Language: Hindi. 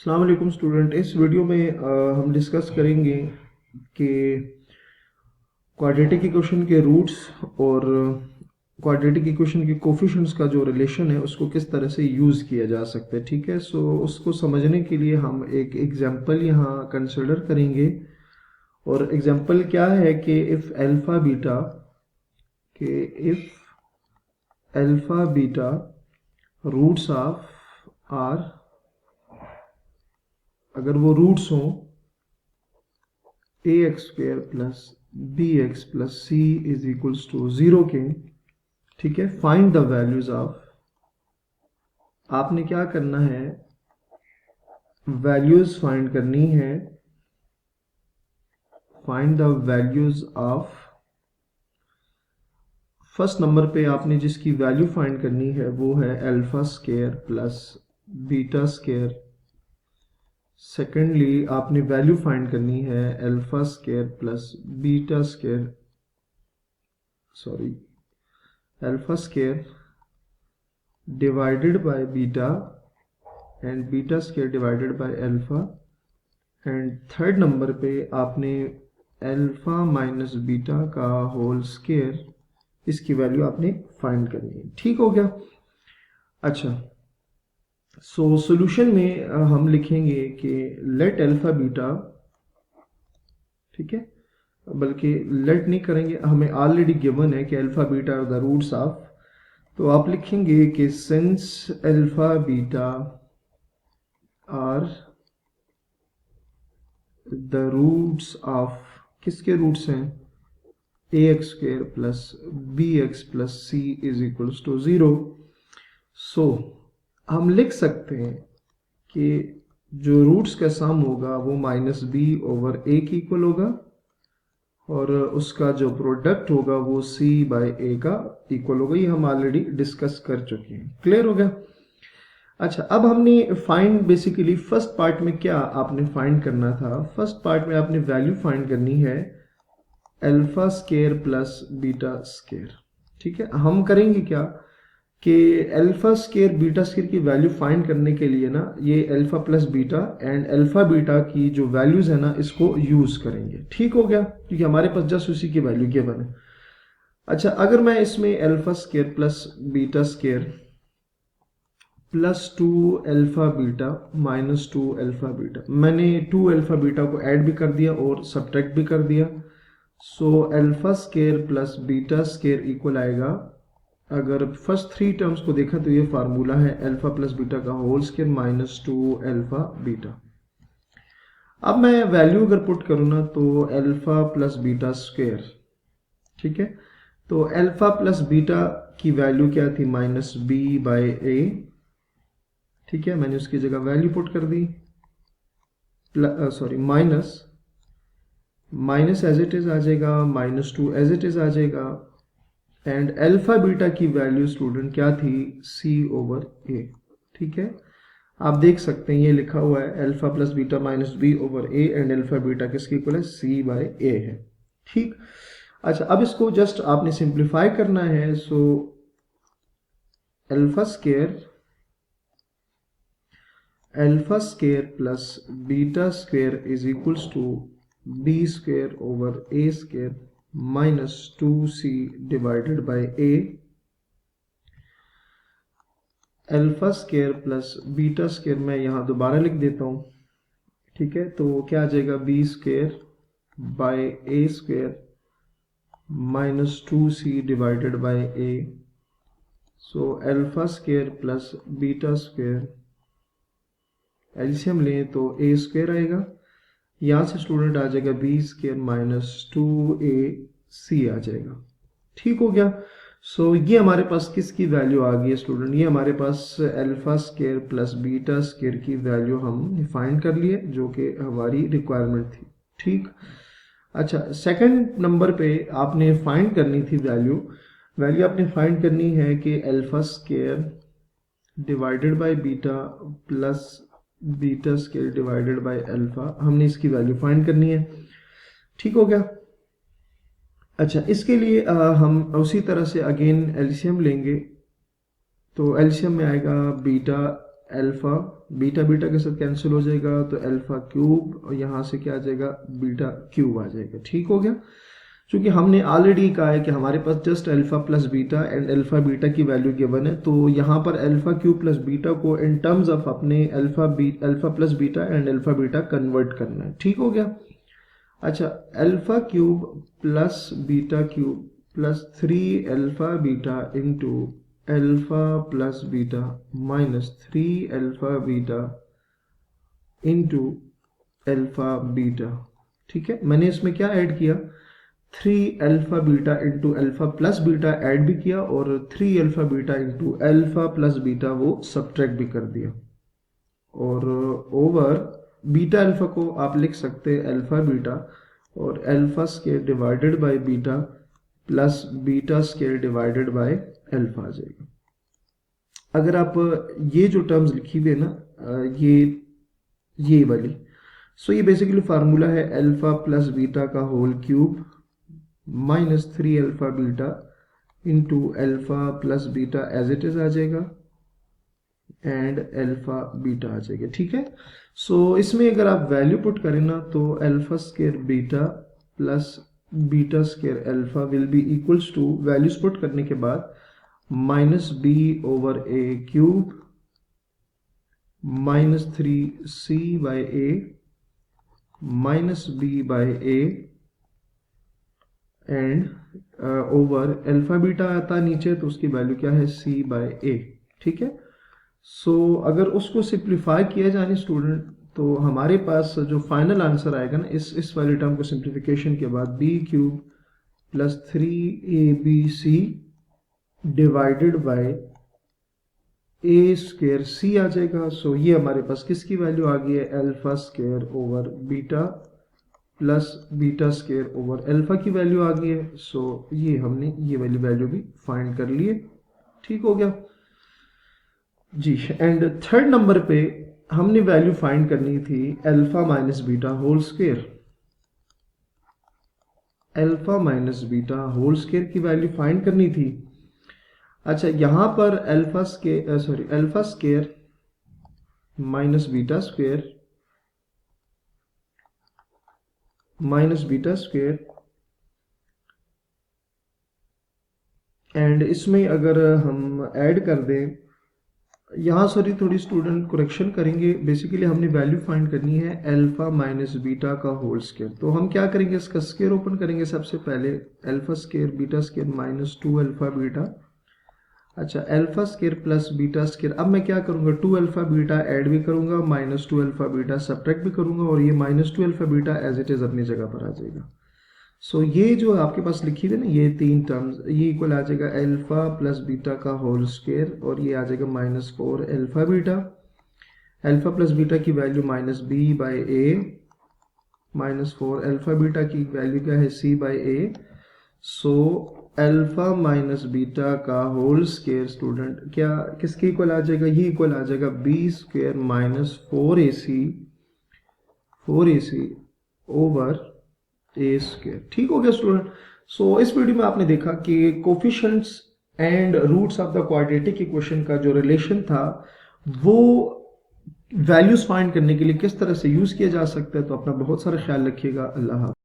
अस्सलाम वालेकुम स्टूडेंट। इस वीडियो में हम डिस्कस करेंगे कि क्वाड्रेटिक इक्वेशन के रूट्स और क्वाड्रेटिक इक्वेशन के कोफिशिएंट्स का जो रिलेशन है उसको किस तरह से यूज़ किया जा सकता है। ठीक है, सो उसको समझने के लिए हम एक एग्जांपल यहाँ कंसिडर करेंगे। और एग्जांपल क्या है कि if alpha beta roots of are, अगर वो रूट्स हों A X square plus B X plus C is equals to 0 के, ठीक है, फाइंड द वैल्यूज ऑफ, आपने क्या करना है, वैल्यूज फाइंड करनी है, find the values of, first number पे आपने जिसकी वैल्यू फाइंड करनी है वो है alpha square plus beta square. Secondly आपने वैल्यू फाइंड करनी है alpha square plus beta square, sorry alpha square divided by beta and beta square divided by alpha, and third number पे आपने अल्फा माइनस बीटा का होल स्क्वायर, इसकी वैल्यू आपने फाइंड करनी है। ठीक हो गया। अच्छा, सो सॉल्यूशन में हम लिखेंगे कि लेट अल्फा बीटा, ठीक है, बल्कि लेट नहीं करेंगे, हमें ऑलरेडी गिवन है कि alpha beta are the roots of, तो आप लिखेंगे कि since alpha beta are the roots of, किसके रूट्स हैं, A X square plus B X plus C is equals to 0। So हम लिख सकते हैं कि जो रूट्स का सम होगा वो माइनस बी ओवर ए की इक्वल होगा और उसका जो प्रोडक्ट होगा वो सी बाय ए का इक्वल होगा। ये हम ऑलरेडी डिस्कस कर चुके हैं। क्लियर हो गया। अच्छा, अब हमने फाइंड, बेसिकली फर्स्ट पार्ट में क्या आपने फाइंड करना था, फर्स्ट पार्ट में आपने वैल्यू फाइंड करनी है alpha square plus beta square. ठीक है, हम करेंगे क्या कि अल्फा स्क्वायर बीटा स्क्वायर की वैल्यू फाइंड करने के लिए ना ये alpha plus beta and alpha beta की जो वैल्यूज है ना इसको यूज करेंगे। ठीक हो गया, क्योंकि हमारे पास जस्ट उसी की वैल्यू गिवन है। अच्छा, अगर मैं इसमें alpha square plus beta square plus 2 alpha beta minus 2 alpha beta, मैंने 2 अल्फा बीटा को ऐड भी कर दिया और सब्ट्रैक्ट भी कर दिया। सो alpha square plus beta square equal आएगा, अगर फर्स्ट थ्री टर्म्स को देखा तो ये फार्मूला है अल्फा प्लस बीटा का whole square minus 2 alpha beta. अब मैं वैल्यू अगर पुट करूँ ना तो अल्फा प्लस बीटा स्क्वायर, ठीक है, तो अल्फा प्लस बीटा की वैल्यू क्या थी, माइनस बी बाय ए। ठीक है, मैंने उसकी जगह वैल्यू पुट कर दी, sorry minus as it is आ जाएगा, माइनस 2 एज इट इज आ जाएगा, एंड अल्फा बीटा की वैल्यू स्टूडेंट क्या थी, सी ओवर ए। ठीक है, आप देख सकते हैं ये लिखा हुआ है alpha plus beta minus B over A, and alpha beta किसकी इक्वल है, सी बाय ए है। ठीक, अच्छा, अब इसको जस्ट आपने सिंप्लीफाई करना है। So alpha square plus beta square is equals to B square over A square minus 2c divided by A. Alpha square plus beta square मैं यहाँ दोबारा लिख देता हूँ। ठीक है, तो क्या आ जाएगा, B square by A square minus 2c divided by A. So alpha square plus beta square LCM लें तो ए स्क्वायर आएगा, यहाँ से स्टूडेंट आ जाएगा बी स्क्वायर माइनस 2ac आ जाएगा। ठीक हो गया। सो ये हमारे पास किसकी वैल्यू आ गई है स्टूडेंट, ये हमारे पास alpha square plus beta square की वैल्यू हम फाइंड कर लिए जो कि हमारी रिक्वायरमेंट थी। ठीक, अच्छा, सेकंड नंबर पे आपने फाइंड करनी थी वैल्यू आपने फाइंड करनी है कि alpha square divided by beta plus beta square divided by alpha, हमने इसकी वैल्यू फाइंड करनी है। ठीक हो गया। अच्छा, इसके लिए हम उसी तरह से अगेन एलसीएम लेंगे, तो एलसीएम में आएगा बीटा अल्फा, बीटा बीटा के साथ कैंसिल हो जाएगा तो अल्फा क्यूब, और यहाँ से क्या आ जाएगा बीटा क्यूब आ जाएगा। ठीक हो गया। क्योंकि हमने ऑलरेडी कहा है कि हमारे पास just alpha plus beta and alpha beta की वैल्यू गिवन है, तो यहाँ पर अल्फा क्यूब प्लस बीटा को इन टर्म्स ऑफ अपने alpha plus beta and alpha beta convert करना है। ठीक हो गया। अच्छा, alpha cube plus beta cube plus 3 alpha beta into alpha plus beta minus 3 alpha beta into alpha beta. ठीक है, मैंने इसमें क्या ऐड किया, 3 alpha beta into alpha plus beta add भी किया और 3 alpha beta into alpha plus beta वो सब्ट्रैक्ट भी कर दिया, और ओवर बीटा अल्फा को आप लिख सकते हैं अल्फा बीटा और alpha square divided by beta plus beta square divided by alpha आ जाएगा। अगर आप ये जो टर्म्स लिखी हुई है ना, ये वाली, सो ये बेसिकली फार्मूला है अल्फा प्लस बीटा का whole cube minus 3 alpha beta into alpha plus beta as it is आ जाएगा एंड अल्फा बीटा आ जाएगा। ठीक है, सो इसमें अगर आप वैल्यू पुट करें ना तो alpha square beta plus beta square alpha will be equals to, values put करने के बाद minus B over A cube minus 3c by A minus B by A and over alpha beta आता नीचे तो उसकी वैल्यू क्या है c बाय ए। ठीक है, सो अगर उसको सिंप्लीफाई किया जाए स्टूडेंट तो हमारे पास जो फाइनल आंसर आएगा ना इस वाली टर्म को सिंप्लीफिकेशन के बाद B cube plus 3abc divided by A square C आ जाएगा। सो ये हमारे पास किसकी वैल्यू आ गई है, alpha square over beta plus beta square over alpha की वैल्यू आ गई है। सो ये हमने ये वाली वैल्यू भी फाइंड कर ली है। ठीक हो गया जी। एंड थर्ड नंबर पे हमने वैल्यू फाइंड करनी थी alpha minus beta whole square. Alpha minus beta whole square की वैल्यू फाइंड करनी थी। अच्छा, यहां पर alpha square minus beta square minus beta square, and इसमें अगर हम ऐड कर दें, यहाँ सॉरी थोड़ी स्टूडेंट करेक्शन करेंगे, बेसिकली हमने वैल्यू फाइंड करनी है अल्फा माइनस बीटा का होल स्क्वायर। तो हम क्या करेंगे, इसका स्क्वायर ओपन करेंगे सबसे पहले, alpha square beta square minus 2 alpha beta. अच्छा, alpha square plus beta square, अब मैं क्या करूंगा 2 अल्फा बीटा ऐड भी करूंगा माइनस 2 अल्फा बीटा सब्ट्रैक्ट भी करूंगा और ये minus 2 alpha beta as it is अपनी जगह पर आ जाएगा। सो ये जो आपके पास लिखी हुई है ना ये तीन टर्म्स, ये इक्वल आ जाएगा अल्फा प्लस बीटा का होल स्क्वायर और ये आ जाएगा minus 4 alpha beta. Alpha plus beta की value minus B by A minus 4 alpha beta की वैल्यू क्या है C by A. So alpha minus beta का होल स्क्वायर स्टूडेंट क्या किसके इक्वल आ जाएगा, ये इक्वल आ जाएगा B square minus 4ac over A square. ठीक हो गया स्टूडेंट। सो इस वीडियो में आपने देखा कि coefficients and roots of the quadratic equation का जो रिलेशन था वो वैल्यूज फाइंड करने के लिए किस तरह से यूज किया जा सकता है। तो अपना बहुत सारा ख्याल रखिएगा। अल्लाह हाफ़िज़।